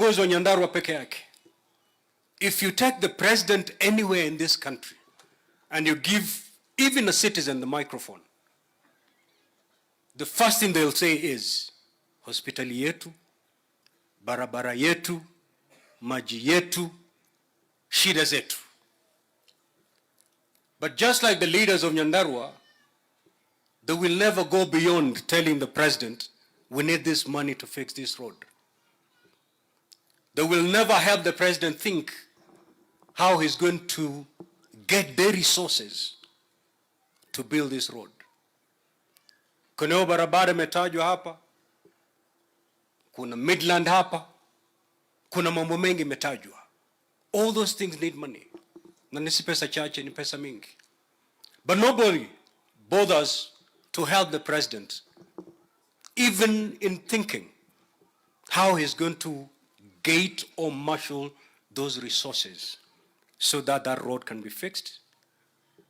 kiongozi wa Nyandarua peke yake. If you take the president anywhere in this country and you give even a citizen the microphone, the first thing they'll say is hospitali yetu, barabara yetu, maji yetu, shida zetu. But just like the leaders of Nyandarua, they will never go beyond telling the president, we need this money to fix this road. They will never help the president think how he's going to get the resources to build this road. Kuna barabara imetajwa hapa, kuna Midland hapa, kuna mambo mengi imetajwa. All those things need money. Na nisi pesa chache, ni pesa mingi. But nobody bothers to help the president, even in thinking how he's going to gate or marshal those resources so that that road can be fixed,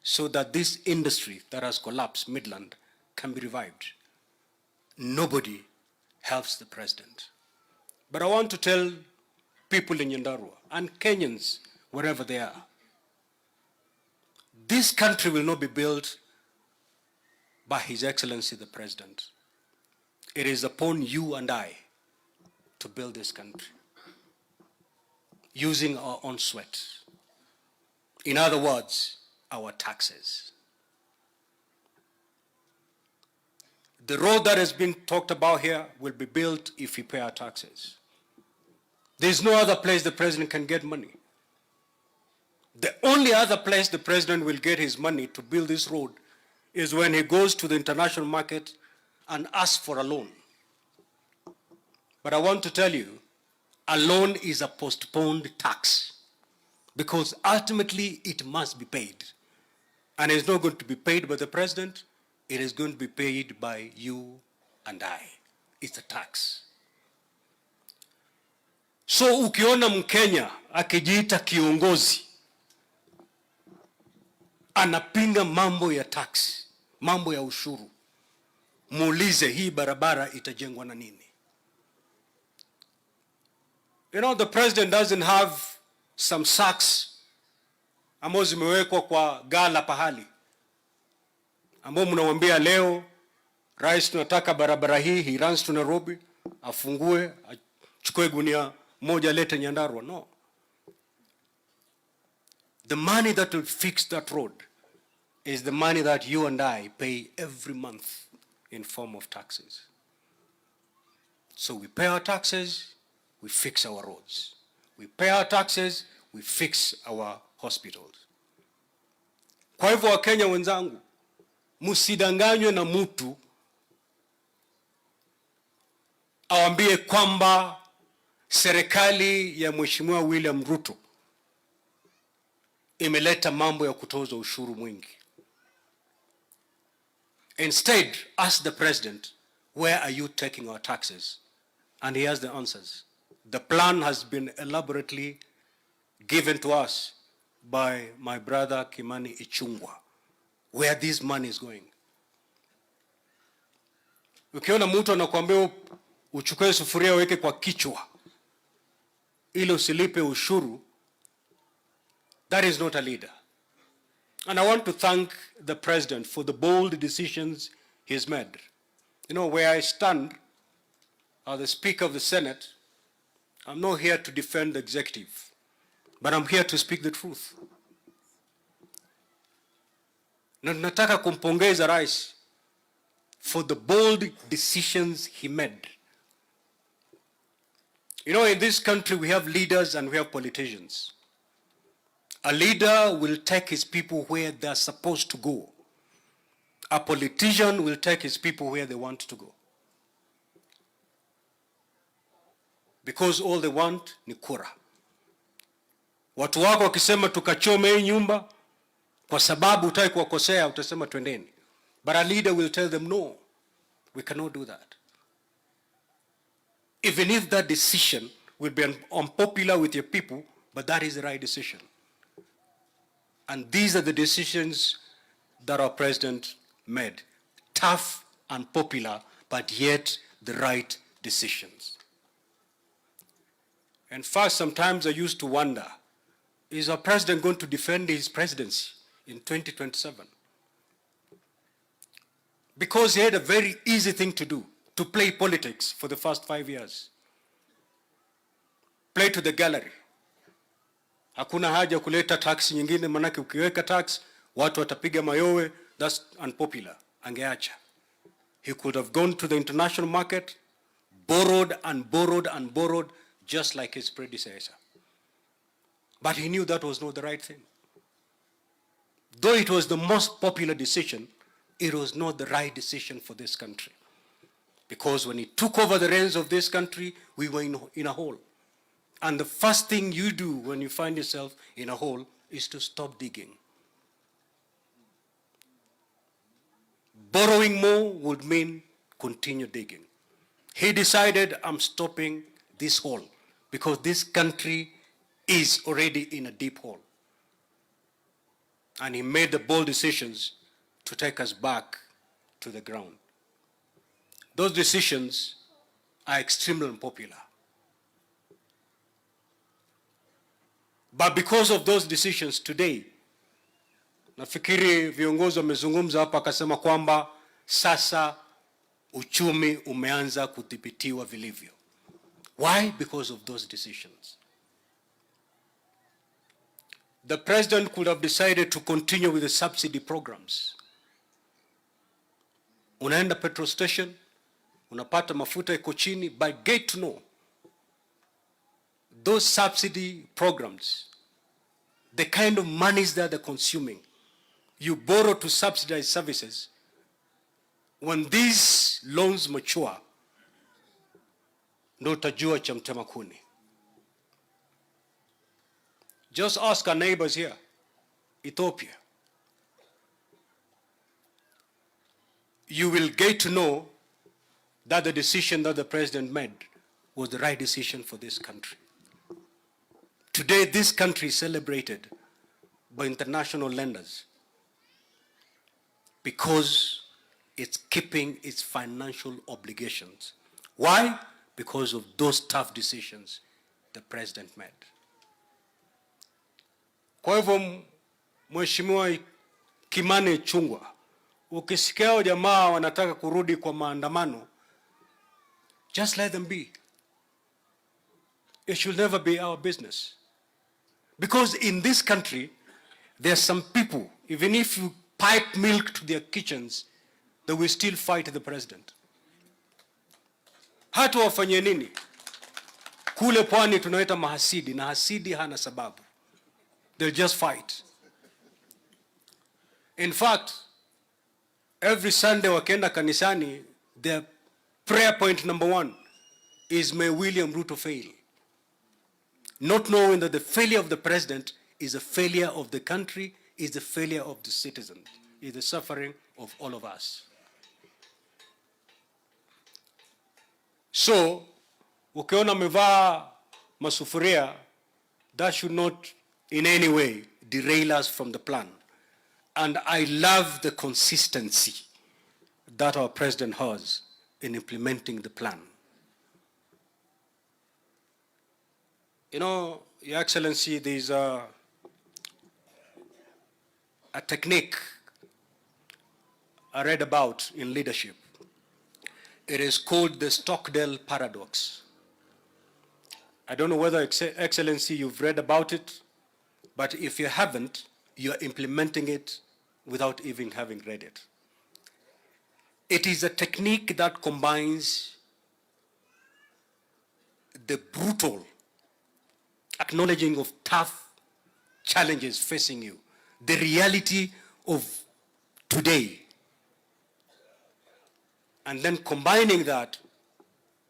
so that this industry that has collapsed, Midland, can be revived. Nobody helps the president. But I want to tell people in Nyandarua and Kenyans, wherever they are, this country will not be built by His Excellency the President. It is upon you and I to build this country using our own sweat. In other words, our taxes. The road that has been talked about here will be built if we pay our taxes. There's no other place the president can get money. The only other place the president will get his money to build this road is when he goes to the international market and asks for a loan. But I want to tell you, a loan is a postponed tax because ultimately it must be paid. And it's not going to be paid by the president, it is going to be paid by you and I. It's a tax. So ukiona Mkenya akijiita kiongozi anapinga mambo ya tax, mambo ya ushuru, muulize hii barabara itajengwa na nini? You know, the president doesn't have some sacks ambazo zimewekwa kwa gala pahali, ambao mnamwambia leo rais tunataka barabara hii, he runs to Nairobi, afungue, achukue gunia moja lete Nyandarua. No. The money that will fix that road is the money that you and I pay every month in form of taxes. So we pay our taxes, we fix our roads. We pay our taxes, we fix our hospitals. Kwa hivyo Wakenya wenzangu, msidanganywe na mtu awambie kwamba serikali ya Mheshimiwa William Ruto imeleta mambo ya kutoza ushuru mwingi. Instead, ask the president, where are you taking our taxes? And he has the answers. The plan has been elaborately given to us by my brother Kimani Ichung'wah, where this money is going. Ukiona mtu anakuambia uchukue sufuria weke kwa kichwa ili usilipe ushuru, that is not a leader. And I want to thank the president for the bold decisions he's made. You know, where I stand as the Speaker of the Senate, I'm not here to defend the executive, but I'm here to speak the truth. Na nataka kumpongeza rais for the bold decisions he made. You know, in this country we have leaders and we have politicians. A leader will take his people where they're supposed to go. A politician will take his people where they want to go. Because all they want ni kura. Watu wako wakisema tukachome hii nyumba kwa sababu hutaki kuwakosea, utasema twendeni. But a leader will tell them no, we cannot do that. Even if that decision will be unpopular with your people, but that is the right decision. And these are the decisions that our president made. Tough, unpopular, but yet the right decisions. In fact, sometimes I used to wonder, is our president going to defend his presidency in 2027? Because he had a very easy thing to do, to play politics for the first 5 years. Play to the gallery. Hakuna haja kuleta tax nyingine, manake ukiweka tax, watu watapiga mayowe, that's unpopular. Angeacha. He could have gone to the international market, borrowed and borrowed and borrowed, just like his predecessor. But he knew that was not the right thing. Though it was the most popular decision, it was not the right decision for this country. Because when he took over the reins of this country, we were in a hole. And the first thing you do when you find yourself in a hole is to stop digging. Borrowing more would mean continue digging. He decided, I'm stopping this hole because this country is already in a deep hole. And he made the bold decisions to take us back to the ground. Those decisions are extremely unpopular. But because of those decisions today, nafikiri viongozi wamezungumza hapa akasema kwamba sasa uchumi umeanza kudhibitiwa vilivyo. Why? Because of those decisions. The president could have decided to continue with the subsidy programs. Unaenda petrol station, unapata mafuta iko chini, but get to know those subsidy programs, the kind of monies that they're consuming, you borrow to subsidize services. When these loans mature, ndo utajua cha mtema kuni. Just ask our neighbors here, Ethiopia. You will get to know that the decision that the president made was the right decision for this country. Today, this country is celebrated by international lenders because it's keeping its financial obligations. Why? Because of those tough decisions the president made. Kwa hivyo, Mheshimiwa Kimani Chungwa, ukisikia jamaa wanataka kurudi kwa maandamano, just let them be. It should never be our business. Because in this country, there are some people, even if you pipe milk to their kitchens, they will still fight the president. Hata wafanye nini? Kule pwani tunaita mahasidi, na hasidi hana sababu. They'll just fight. In fact, every Sunday wakienda kanisani, their prayer point number 1 is, may William Ruto fail. Not knowing that the failure of the president is a failure of the country, is the failure of the citizens, is the suffering of all of us. So, ukiona mevaa masufuria, that should not in any way derail us from the plan. And I love the consistency that our president has in implementing the plan. You know, Your Excellency, there's a technique I read about in leadership. It is called the Stockdale paradox. I don't know whether, Excellency, you've read about it, but if you haven't, you're implementing it without even having read it. It is a technique that combines the brutal acknowledging of tough challenges facing you, the reality of today, and then combining that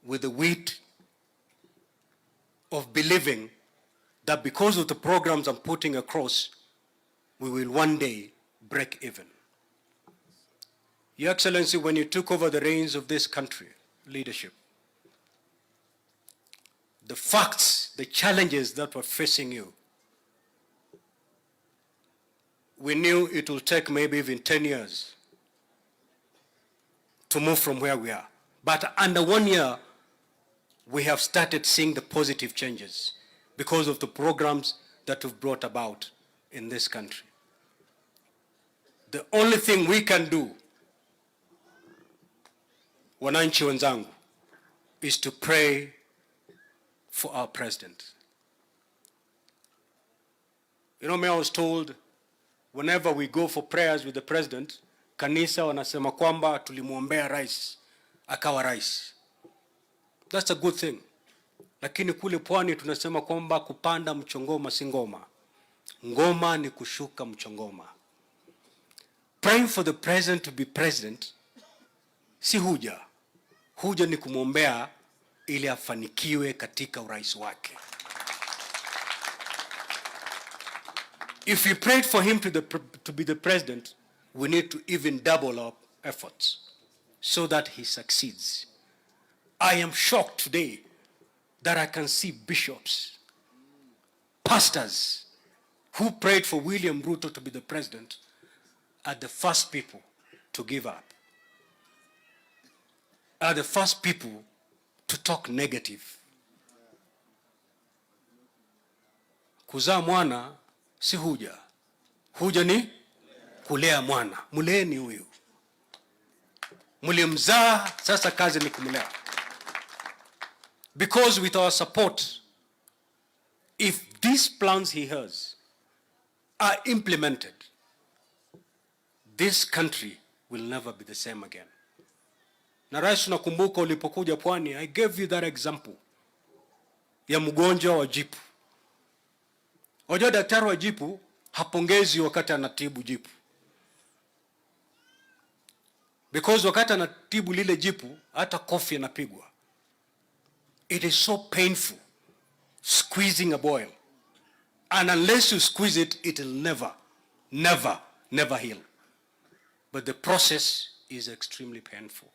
with the wit of believing that because of the programs I'm putting across, we will one day break even. Your Excellency, when you took over the reins of this country, leadership, the facts, the challenges that were facing you, we knew it will take maybe even 10 years to move from where we are. But under 1 year, we have started seeing the positive changes because of the programs that we've brought about in this country. The only thing we can do, wananchi wenzangu, is to pray for our president. You know, me, I was told whenever we go for prayers with the president, kanisa wanasema kwamba tulimuombea rais akawa rais. That's a good thing. Lakini kule pwani tunasema kwamba kupanda mchongoma si ngoma. Ngoma ni kushuka mchongoma. Praying for the president to be president si huja. Huja ni kumwombea ili afanikiwe katika urais wake. If we prayed for him to be the president, we need to even double our efforts so that he succeeds. I am shocked today that I can see bishops, pastors who prayed for William Ruto to be the president are the first people to give up, are the first people to talk negative. Kuzaa mwana si huja. Huja ni kulea mwana. Muleni huyu. Mulimzaa, sasa kazi ni kumlea. Because with our support, if these plans he has are implemented, this country will never be the same again. Na rais, nakumbuka ulipokuja pwani, I gave you that example ya mgonjwa wa jipu. Wajua daktari wa jipu hapongezi wakati anatibu jipu. Because wakati anatibu lile jipu, hata kofi anapigwa. It is so painful squeezing a boil. And unless you squeeze it, it will never heal. But the process is extremely painful.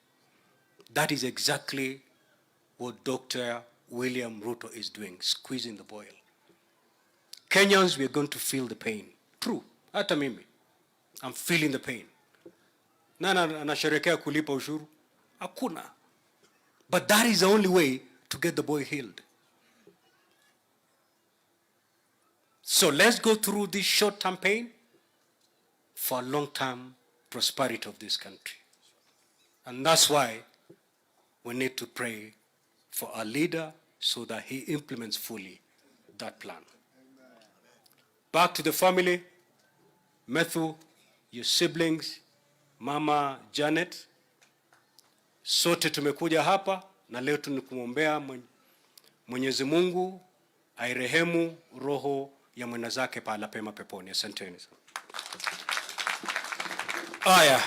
That is exactly what Dr. William Ruto is doing, squeezing the boil. Kenyans, we are going to feel the pain. True. Hata mimi, I'm feeling the pain. Nana anasherekea kulipa ushuru? Hakuna. But that is the only way to get the boy healed. So let's go through this short-term pain for long-term prosperity of this country. And that's why we need to pray for our leader so that he implements fully that plan. Back to the family, Methu, your siblings, Mama Janet, sote tumekuja hapa na leo tunakuombea Mwenyezi Mungu airehemu roho ya mwenda zake pahala pema peponi. Asanteni. Aya.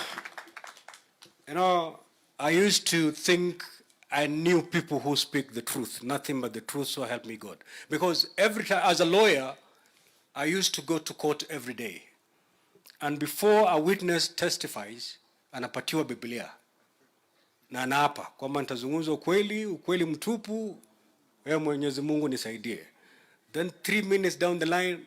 You know, I used to think I knew people who speak the truth, nothing but the truth, so help me God. Because every time, as a lawyer, I used to go to court every day. And before a witness testifies, anapatiwa Biblia. Na anaapa kwamba nitazungumza ukweli mtupu, wewe Mwenyezi Mungu nisaidie. Then 3 minutes down the line,